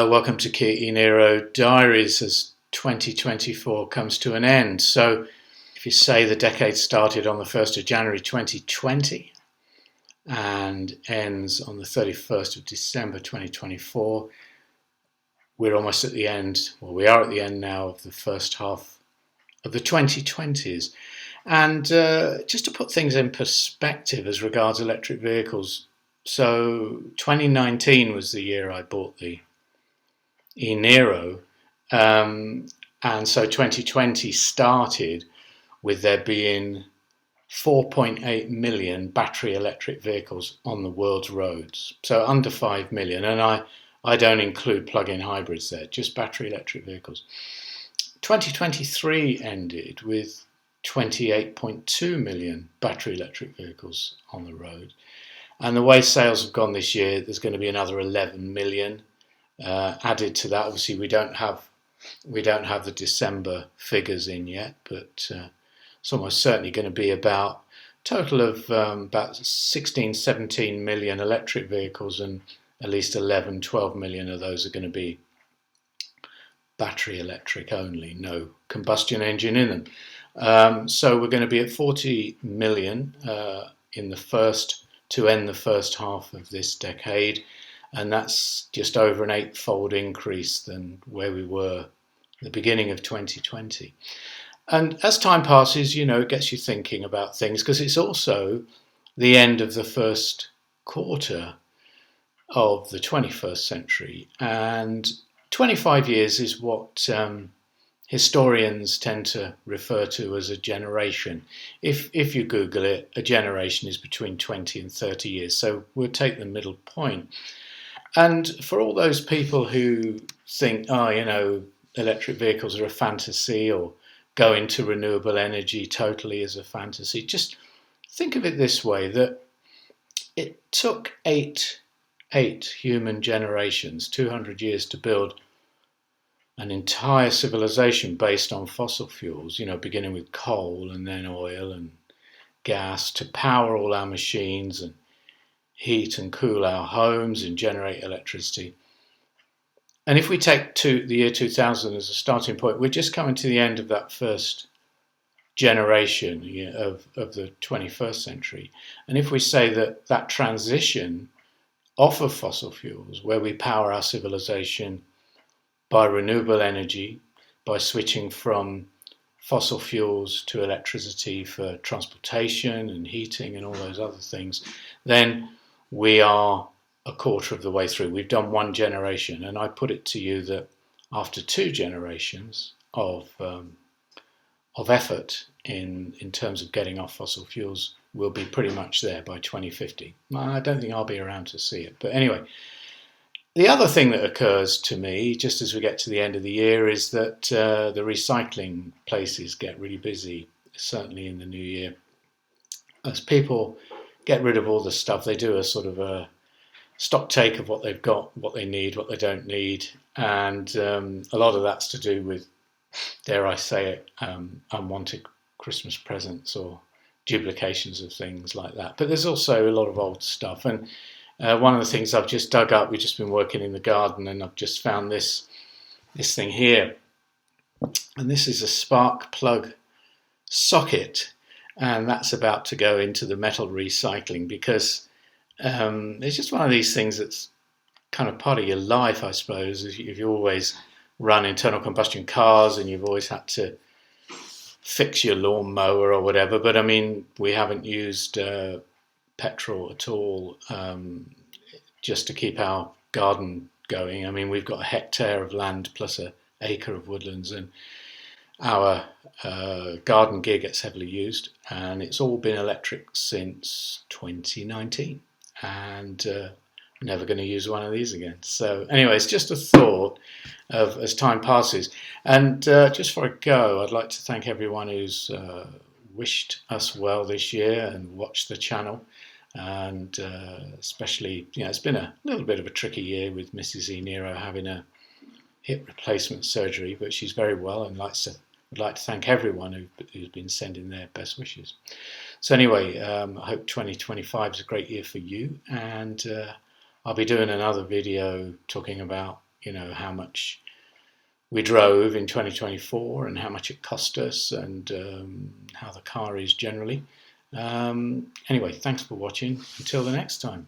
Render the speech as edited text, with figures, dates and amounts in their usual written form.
Welcome to Kia e-Niro Diaries as 2024 comes to an end. So if you say the decade started on the 1st of January 2020 and ends on the 31st of December 2024, we're almost at the end, well, we are at the end now of the first half of the 2020s. And just to put things in perspective as regards electric vehicles, so 2019 was the year I bought the e-Niro, and so 2020 started with there being 4.8 million battery electric vehicles on the world's roads, so under 5 million, and I don't include plug-in hybrids there, just battery electric vehicles. 2023 ended with 28.2 million battery electric vehicles on the road, and the way sales have gone this year, there's going to be another 11 million added to that. Obviously, we don't have the December figures in yet, but it's almost certainly going to be about a total of about 16, 17 million electric vehicles, and at least 11, 12 million of those are going to be battery electric only, no combustion engine in them. So we're going to be at 40 million in to end the first half of this decade. And that's just over an 8-fold increase than where we were at the beginning of 2020. And as time passes, it gets you thinking about things, because it's also the end of the first quarter of the 21st century. And 25 years is what historians tend to refer to as a generation. If you Google it, a generation is between 20 and 30 years. So we'll take the middle point. And for all those people who think, electric vehicles are a fantasy, or go into renewable energy totally as a fantasy, just think of it this way, that it took eight human generations, 200 years, to build an entire civilization based on fossil fuels, beginning with coal and then oil and gas, to power all our machines and heat and cool our homes and generate electricity. And if we take the year 2000 as a starting point, we're just coming to the end of that first generation of the 21st century. And if we say that transition off of fossil fuels, where we power our civilization by renewable energy, by switching from fossil fuels to electricity for transportation and heating and all those other things, then we are a quarter of the way through. We've done one generation, and I put it to you that after 2 generations of effort in terms of getting off fossil fuels, we'll be pretty much there by 2050. I don't think I'll be around to see it, but anyway. The other thing that occurs to me, just as we get to the end of the year, is that the recycling places get really busy, certainly in the new year. As people get rid of all the stuff, they do a sort of a stock take of what they've got, what they need, what they don't need. And a lot of that's to do with, dare I say it, unwanted Christmas presents or duplications of things like that. But there's also a lot of old stuff. And one of the things I've just dug up, we've just been working in the garden, and I've just found this thing here. And this is a spark plug socket, and that's about to go into the metal recycling, because it's just one of these things that's kind of part of your life, I suppose. If you always run internal combustion cars and you've always had to fix your lawnmower or whatever, but I mean, we haven't used petrol at all, just to keep our garden going. I mean, we've got a hectare of land plus an acre of woodlands, and our garden gear gets heavily used, and it's all been electric since 2019, and I'm never going to use one of these again. So anyway, it's just a thought of as time passes. And just before I go, I'd like to thank everyone who's wished us well this year and watched the channel. And especially, it's been a little bit of a tricky year with Mrs. e-Niro having a hip replacement surgery, but she's very well, and would like to thank everyone who's been sending their best wishes. So anyway, I hope 2025 is a great year for you, and I'll be doing another video talking about how much we drove in 2024 and how much it cost us, and how the car is generally. Anyway, thanks for watching. Until the next time.